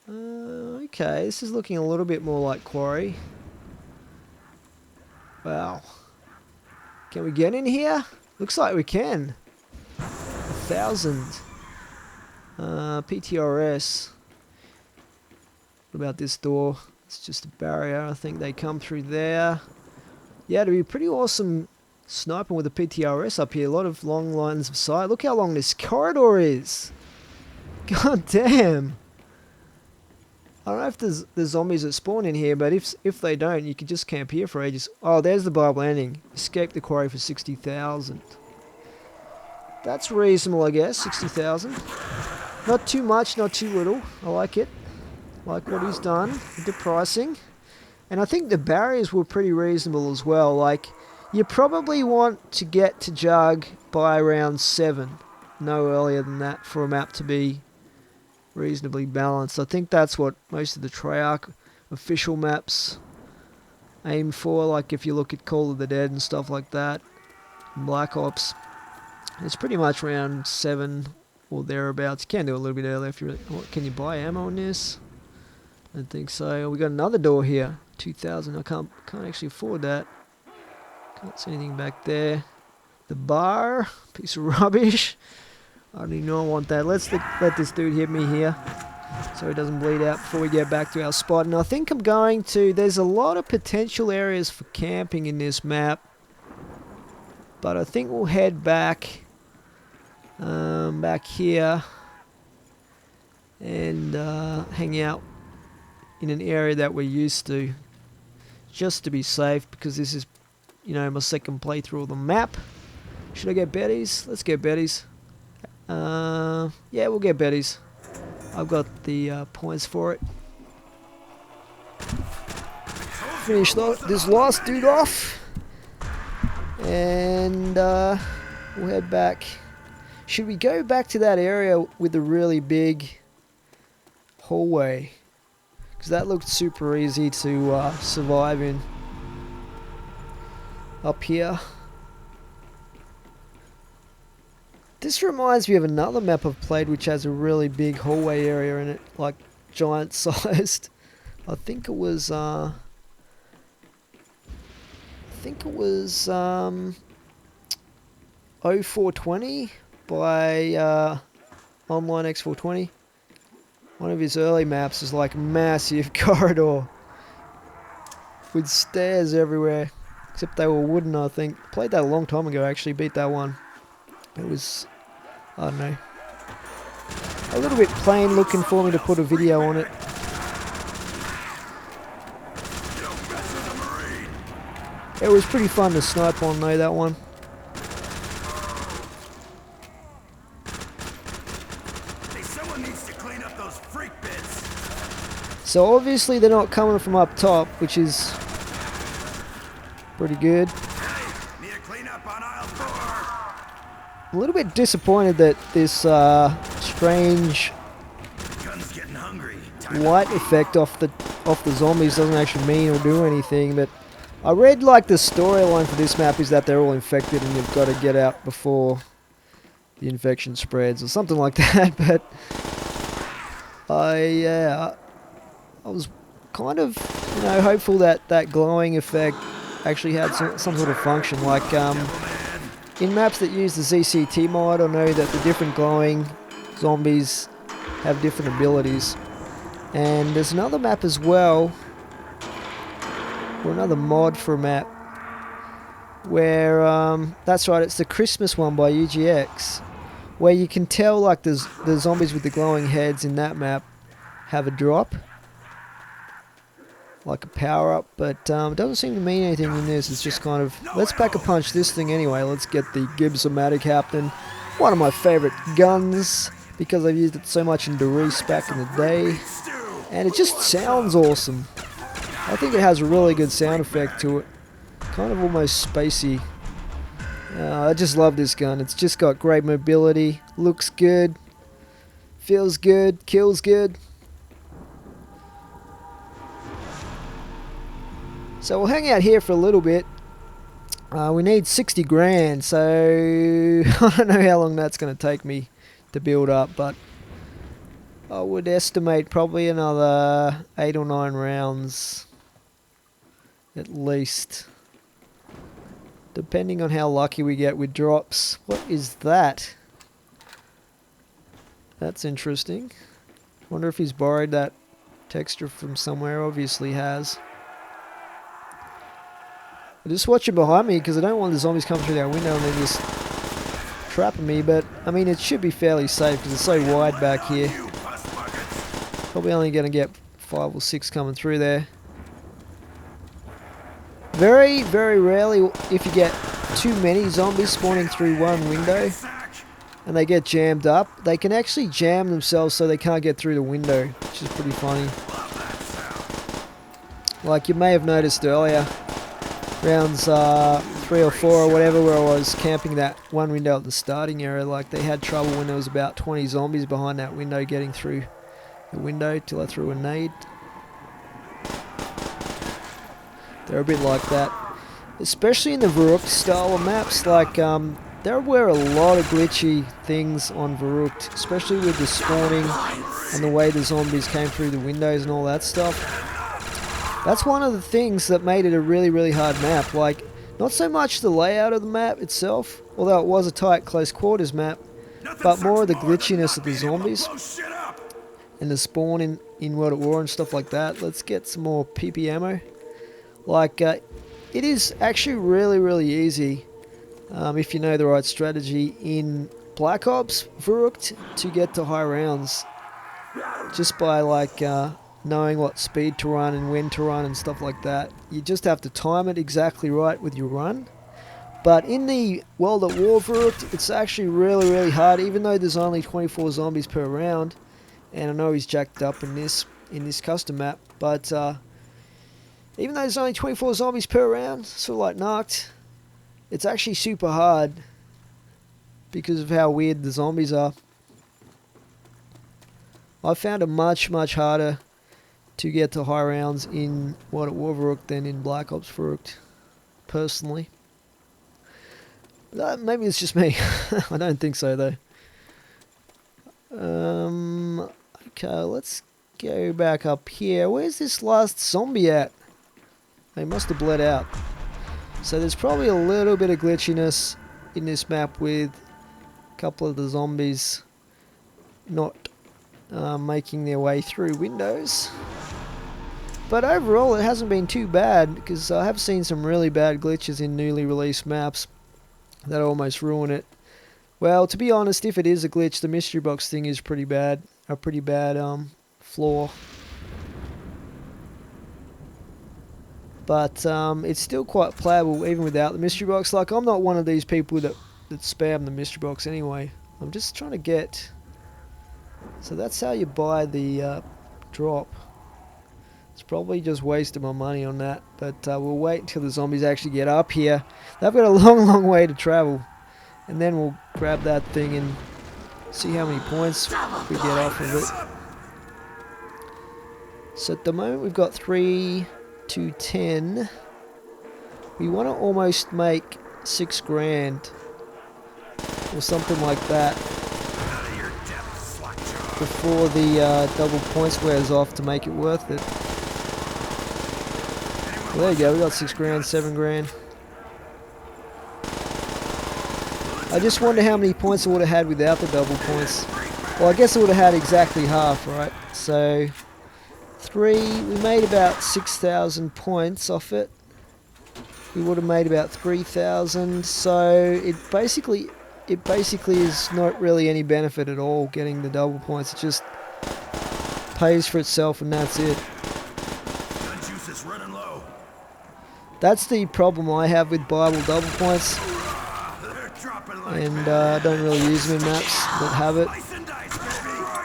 Okay, this is looking a little bit more like Quarry. Wow. Can we get in here? Looks like we can. 1,000. PTRS. What about this door? It's just a barrier. I think they come through there. Yeah, it'd be pretty awesome sniping with a PTRS up here. A lot of long lines of sight. Look how long this corridor is. God damn. I don't know if there's zombies that spawn in here, but if they don't, you could just camp here for ages. Oh, there's the Bible landing. Escape the quarry for 60,000. That's reasonable, I guess. 60,000. Not too much, not too little. I like it. Like what he's done with the pricing. And I think the barriers were pretty reasonable as well. Like, you probably want to get to Jug by around 7. No earlier than that for a map to be reasonably balanced. I think that's what most of the Treyarch official maps aim for. Like if you look at Call of the Dead and stuff like that, Black Ops, it's pretty much around 7 or thereabouts. You can do a little bit earlier if you really, can you buy ammo on this? I don't think so. We got another door here. 2,000. I can't actually afford that. Can't see anything back there. The bar, piece of rubbish. I don't even know I want that. Let's let this dude hit me here so he doesn't bleed out before we get back to our spot. And I think I'm going to... There's a lot of potential areas for camping in this map. But I think we'll head back here and hang out in an area that we're used to, just to be safe, because this is, you know, my second playthrough of the map. Should I get Betty's? Let's get Betty's. Yeah, we'll get Betty's. I've got the points for it. Finish this last dude off, and we'll head back. Should we go back to that area with the really big hallway? Because that looked super easy to survive in. Up here. This reminds me of another map I've played which has a really big hallway area in it, like giant sized. I think it was 0420 by Online X420. One of his early maps is like a massive corridor with stairs everywhere, except they were wooden. I think played that a long time ago. Actually beat that one. It was, I don't know, a little bit plain looking for me to put a video on it. It was pretty fun to snipe on though, that one. Hey, someone needs to clean up those freak bits. So obviously they're not coming from up top, which is pretty good. Hey, need a clean up on aisle 4. A little bit disappointed that this strange Gun's getting hungry. light effect off the zombies doesn't actually mean or do anything, but I read like the storyline for this map is that they're all infected and you've got to get out before the infection spreads or something like that. But I was kind of, you know, hopeful that that glowing effect actually had some sort of function. Like in maps that use the ZCT mod, I know that the different glowing zombies have different abilities. And there's another map as well, or another mod for a map, where, that's right, it's the Christmas one by UGX, where you can tell like the zombies with the glowing heads in that map have a drop, like a power up, but it doesn't seem to mean anything in this. It's just kind of, let's pack a punch this thing anyway. Let's get the Gibbs-O-Matic Captain, one of my favourite guns, because I've used it so much in Doris back in the day, and it just sounds awesome. I think it has a really good sound effect to it, kind of almost spacey. I just love this gun. It's just got great mobility, looks good, feels good, kills good. So we'll hang out here for a little bit. We need 60 grand, so I don't know how long that's going to take me to build up, but I would estimate probably another 8 or 9 rounds at least, depending on how lucky we get with drops. What is that? That's interesting. Wonder if he's borrowed that texture from somewhere. Obviously has. I'm just watching behind me because I don't want the zombies coming through that window and then just trapping me, but I mean it should be fairly safe because it's so wide back here. Probably only going to get 5 or 6 coming through there. Very, very rarely, if you get too many zombies spawning through one window and they get jammed up, they can actually jam themselves so they can't get through the window, which is pretty funny. Like you may have noticed earlier, rounds 3 or 4 or whatever, where I was camping that one window at the starting area, like they had trouble when there was about 20 zombies behind that window getting through the window till I threw a nade. They're a bit like that, especially in the Varuk style of maps. Like there were a lot of glitchy things on Varuk, especially with the spawning and the way the zombies came through the windows and all that stuff. That's one of the things that made it a really, really hard map. Like, not so much the layout of the map itself, although it was a tight close quarters map, but more of the glitchiness of the zombies and the spawn in World at War and stuff like that. Let's get some more PP ammo. Like, it is actually really, really easy if you know the right strategy in Black Ops Varuk to get to high rounds, just by like knowing what speed to run and when to run and stuff like that. You just have to time it exactly right with your run. But in the World at War Varuk, it's actually really, really hard, even though there's only 24 zombies per round. And I know he's jacked up in this custom map, but even though there's only 24 zombies per round, sort of like knocked, it's actually super hard because of how weird the zombies are. I found it much, much harder to get to high rounds in World at War Varuk than in Black Ops Varuk, personally. Maybe it's just me. I don't think so though. Okay, let's go back up here. Where's this last zombie at? They must have bled out. So there's probably a little bit of glitchiness in this map with a couple of the zombies not making their way through windows. But overall it hasn't been too bad, because I have seen some really bad glitches in newly released maps that almost ruin it. Well, to be honest, if it is a glitch, the mystery box thing is pretty bad. A pretty bad flaw. But it's still quite playable even without the mystery box. Like, I'm not one of these people that spam the mystery box anyway. I'm just trying to get... So that's how you buy the drop. It's probably just wasting my money on that. But we'll wait until the zombies actually get up here. They've got a long, long way to travel. And then we'll grab that thing and see how many points we get off of it. So at the moment we've got 3 to 10. We want to almost make 6 grand or something like that before the double points wears off to make it worth it. Well, there you go, we got 6 grand, 7 grand. I just wonder how many points I would have had without the double points. Well, I guess I would have had exactly half, right? So 3, we made about 6,000 points off it. We would have made about 3,000, so it basically is not really any benefit at all getting the double points. It just pays for itself and that's it. Gun juice is running low. That's the problem I have with buyable double points, and I don't really use them in maps that have it.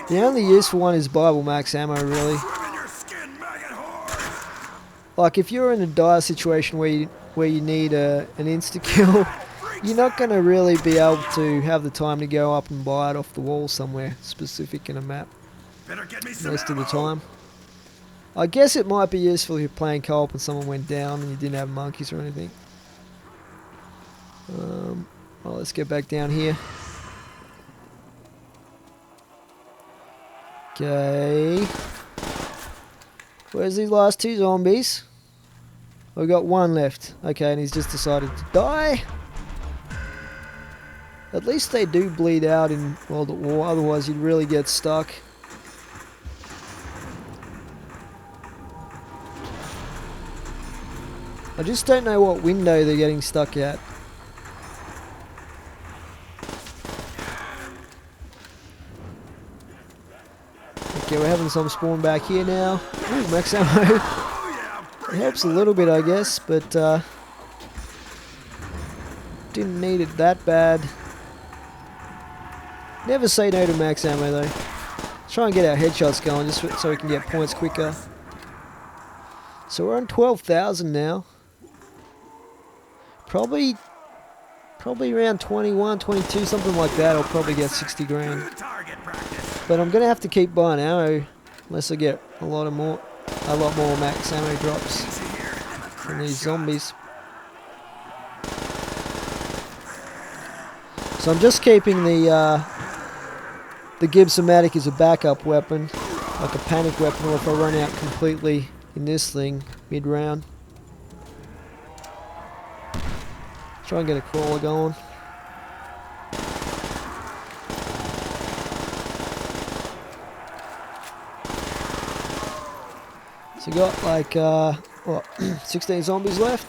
The only useful one is buyable max ammo, really. Like, if you're in a dire situation where you need an insta-kill, you're not going to really be able to have the time to go up and buy it off the wall somewhere specific in a map most of the time. I guess it might be useful if you're playing co-op and someone went down and you didn't have monkeys or anything. Well, let's get back down here. Okay. Where's these last two zombies? We've got one left. Okay, and he's just decided to die. At least they do bleed out in World at War, otherwise you'd really get stuck. I just don't know what window they're getting stuck at. Okay, we're having some spawn back here now. Ooh, max ammo. It helps a little bit, I guess, but didn't need it that bad. Never say no to max ammo though. Let's try and get our headshots going just so we can get points quicker. So we're on 12,000 now. Probably around 21, 22, something like that. I'll probably get 60 grand. But I'm gonna have to keep buying ammo unless I get a lot more max ammo drops from these zombies. So I'm just keeping the Gibson-matic as a backup weapon, like a panic weapon, or if I run out completely in this thing mid-round. Try and get a crawler going. So got like, what, 16 zombies left,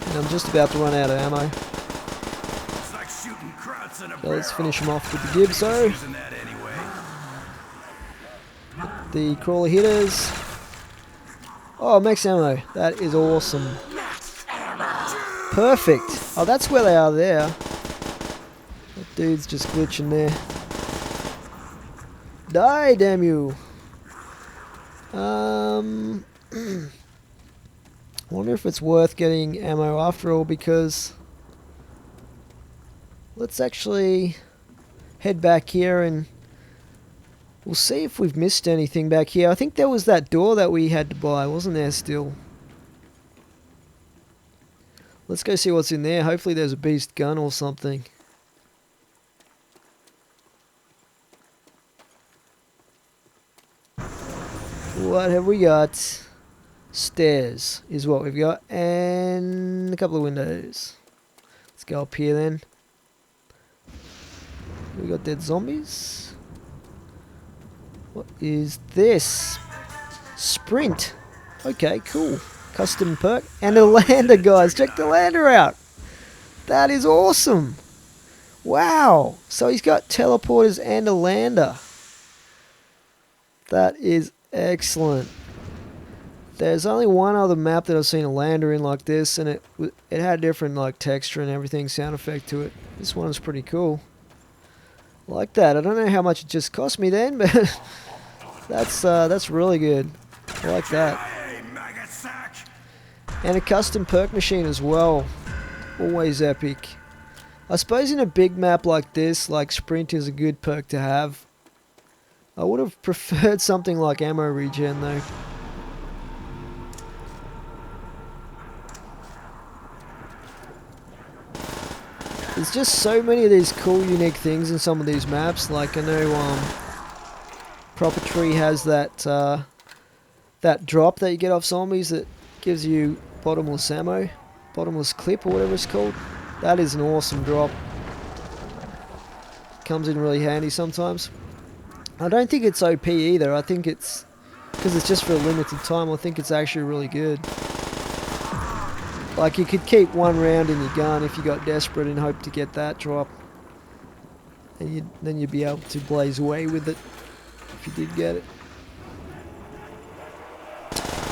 and I'm just about to run out of ammo. So let's finish them off with the Gibso. The crawler hitters. Oh, max ammo. That is awesome. Perfect. Oh, that's where they are there. That dude's just glitching there. Die, damn you. I wonder if it's worth getting ammo after all, because let's actually head back here and we'll see if we've missed anything back here. I think there was that door that we had to buy, wasn't there still? Let's go see what's in there. Hopefully there's a beast gun or something. What have we got? Stairs is what we've got, and a couple of windows. Let's go up here then. We got dead zombies. What is this? Sprint. Okay, cool. Custom perk. And a lander, guys. Check the lander out. That is awesome. Wow. So he's got teleporters and a lander. That is excellent. There's only one other map that I've seen a lander in like this, and it had different like texture and everything, sound effect to it. This one's pretty cool. Like that. I don't know how much it just cost me then, but that's really good. I like that. And a custom perk machine as well. Always epic. I suppose in a big map like this, like Sprint is a good perk to have. I would have preferred something like ammo regen though. There's just so many of these cool, unique things in some of these maps. Like I know, Proper Tree has that that drop that you get off zombies that gives you bottomless ammo, bottomless clip or whatever it's called. That is an awesome drop. Comes in really handy sometimes. I don't think it's OP either. I think it's because it's just for a limited time. I think it's actually really good. Like you could keep one round in your gun if you got desperate and hope to get that drop, and then you'd be able to blaze away with it if you did get it.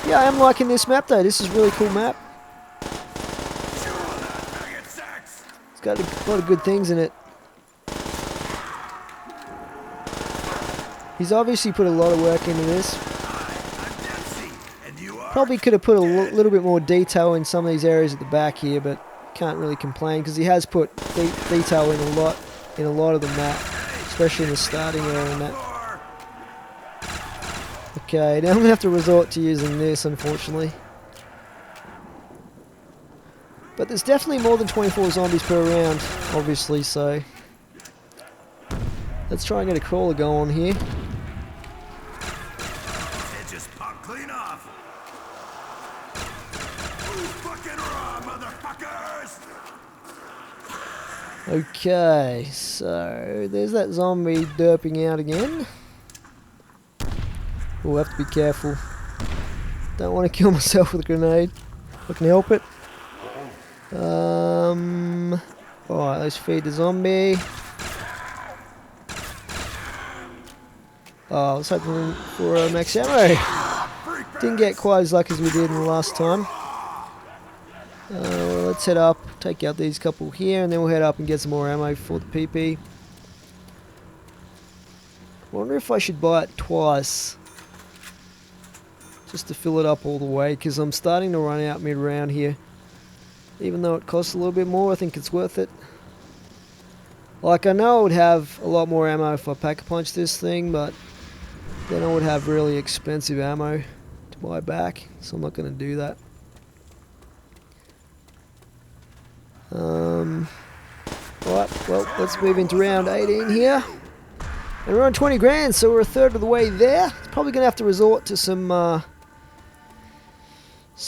Yeah, I am liking this map though. This is a really cool map. It's got a lot of good things in it. He's obviously put a lot of work into this. Probably could have put a little bit more detail in some of these areas at the back here, but can't really complain because he has put detail in a lot of the map, especially in the starting area and that. Okay, now I'm gonna have to resort to using this, unfortunately. But there's definitely more than 24 zombies per round, obviously, so let's try and get a crawler going here. Okay, so there's that zombie derping out again. We'll have to be careful. Don't want to kill myself with a grenade. If I can help it. Alright, let's feed the zombie. Oh, I was hoping for a max ammo. Didn't get quite as lucky as we did in the last time. Let's head up, take out these couple here, and then we'll head up and get some more ammo for the PP. Wonder if I should buy it twice. Just to fill it up all the way, because I'm starting to run out mid-round here. Even though it costs a little bit more, I think it's worth it. Like, I know I would have a lot more ammo if I pack-a-punch this thing, but then I would have really expensive ammo to buy back, so I'm not going to do that. Alright, well, let's move into round 18 here. And we're on 20 grand, so we're a third of the way there. It's probably going to have to resort to some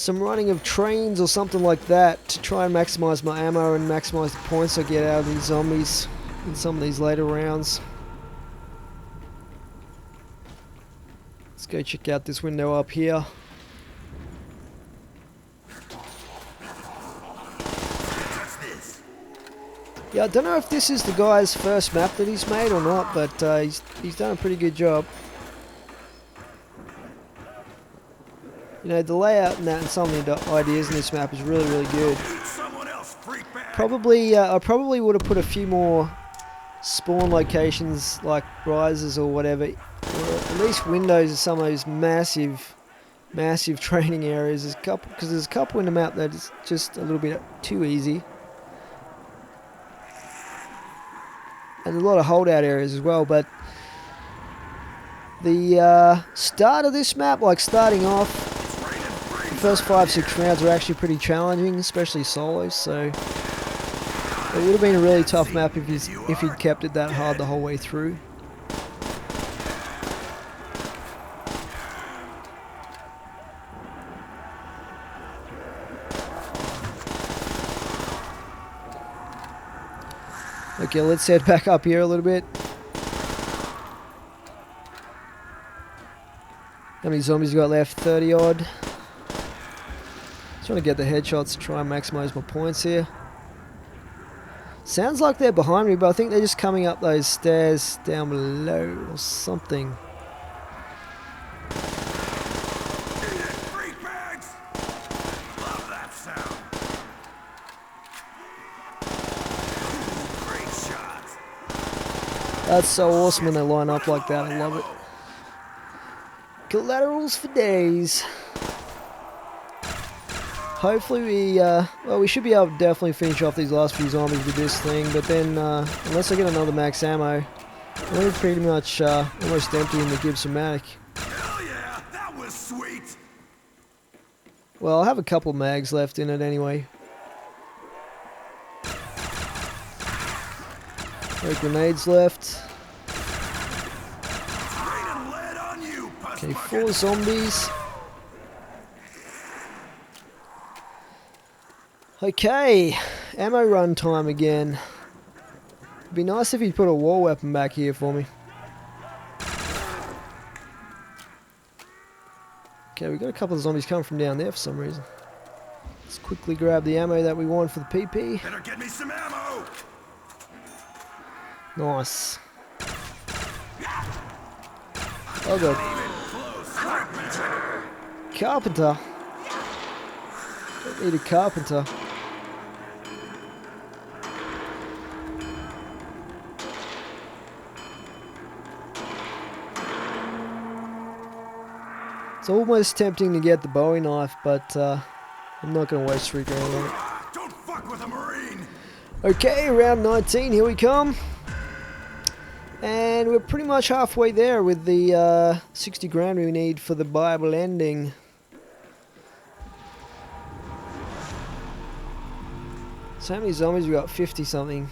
running of trains or something like that to try and maximize my ammo and maximize the points I get out of these zombies in some of these later rounds. Let's go check out this window up here. Yeah, I don't know if this is the guy's first map that he's made or not, but he's done a pretty good job. You know, the layout and that and some of the ideas in this map is really, really good. Probably, I probably would have put a few more spawn locations like rises or whatever, or at least windows of some of those massive training areas. Because there's a couple in the map that is just a little bit too easy. And a lot of holdout areas as well, but the start of this map, like starting off, the first 5-6 rounds are actually pretty challenging, especially solos, so it would have been a really tough map if he'd kept it that hard the whole way through. Okay, let's head back up here a little bit. How many zombies you got left? 30 odd. Just trying to get the headshots to try and maximize my points here. Sounds like they're behind me, but I think they're just coming up those stairs down below or something. That's so awesome when they line up like that. I love it. Collaterals for days. Hopefully we should be able to definitely finish off these last few zombies with this thing, but then unless I get another max ammo, we're pretty much almost empty in the Gibson-matic. Hell yeah, that was sweet. Well, I have a couple mags left in it anyway. No grenades left. Okay, 4 zombies. Okay, ammo run time again. It'd be nice if he'd put a war weapon back here for me. Okay, we've got a couple of zombies coming from down there for some reason. Let's quickly grab the ammo that we want for the PP. Better get me some ammo. Nice. Oh god. Carpenter. Don't need a carpenter. It's almost tempting to get the Bowie knife, but I'm not going to waste 3 grand on it. Don't fuck with a Marine. Okay, round 19, here we come. And we're pretty much halfway there with the 60 grand we need for the Bible ending. So how many zombies we got? 50 something.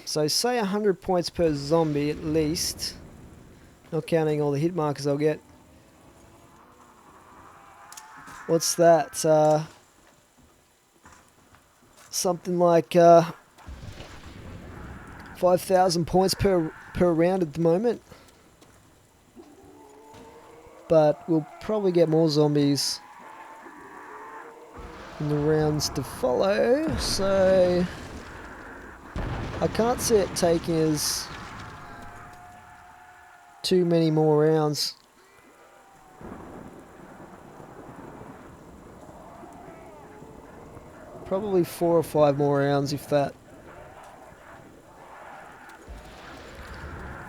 So say 100 points per zombie at least. Not counting all the hit markers I'll get. What's that? something like 5,000 points per round at the moment. But we'll probably get more zombies in the rounds to follow, so I can't see it taking us too many more rounds. Probably 4 or 5 more rounds, if that.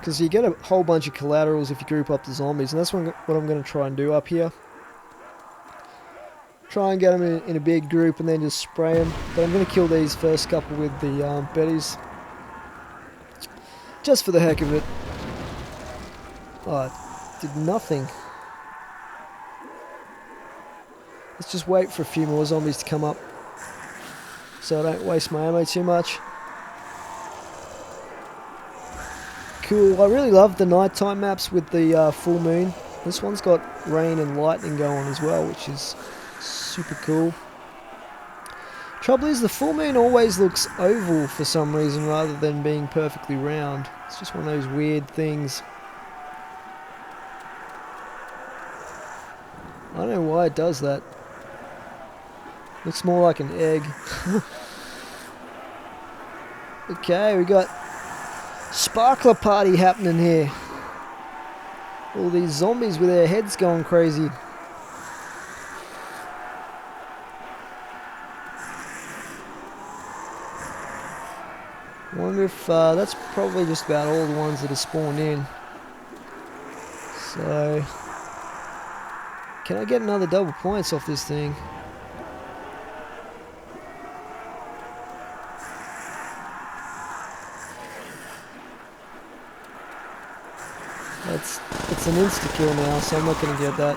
Because you get a whole bunch of collaterals if you group up the zombies, and that's what I'm going to try and do up here. Try and get them in a big group and then just spray them. But I'm going to kill these first couple with the betties. Just for the heck of it. Oh, it did nothing. Let's just wait for a few more zombies to come up, so I don't waste my ammo too much. Cool, I really love the nighttime maps with the full moon. This one's got rain and lightning going as well, which is super cool. Trouble is, the full moon always looks oval for some reason rather than being perfectly round. It's just one of those weird things. I don't know why it does that. Looks more like an egg. Okay, we got sparkler party happening here. All these zombies with their heads going crazy. Wonder if that's probably just about all the ones that are spawned in. So, can I get another double points off this thing? It's an insta kill now, so I'm not going to get that.